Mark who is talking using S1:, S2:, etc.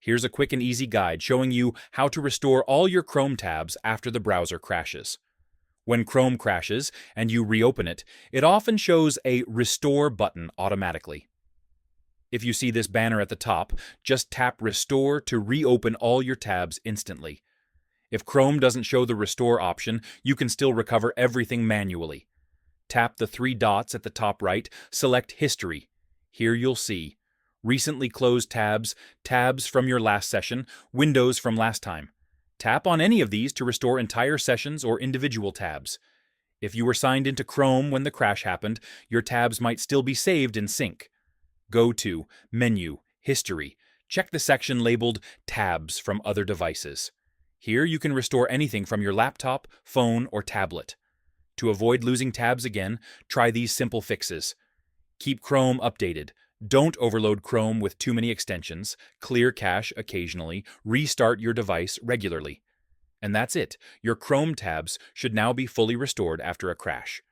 S1: Here's a quick and easy guide showing you how to restore all your Chrome tabs after the browser crashes. When Chrome crashes and you reopen it, it often shows a Restore button automatically. If you see this banner at the top, just tap Restore to reopen all your tabs instantly. If Chrome doesn't show the Restore option, you can still recover everything manually. Tap the three dots at the top right, select History. Here you'll see recently closed tabs, tabs from your last session, windows from last time. Tap on any of these to restore entire sessions or individual tabs. If you were signed into Chrome when the crash happened, your tabs might still be saved in sync. Go to Menu, History. Check the section labeled Tabs from other devices. Here you can restore anything from your laptop, phone, or tablet. To avoid losing tabs again, try these simple fixes. Keep Chrome updated. Don't overload Chrome with too many extensions, clear cache occasionally, restart your device regularly. And that's it. Your Chrome tabs should now be fully restored after a crash.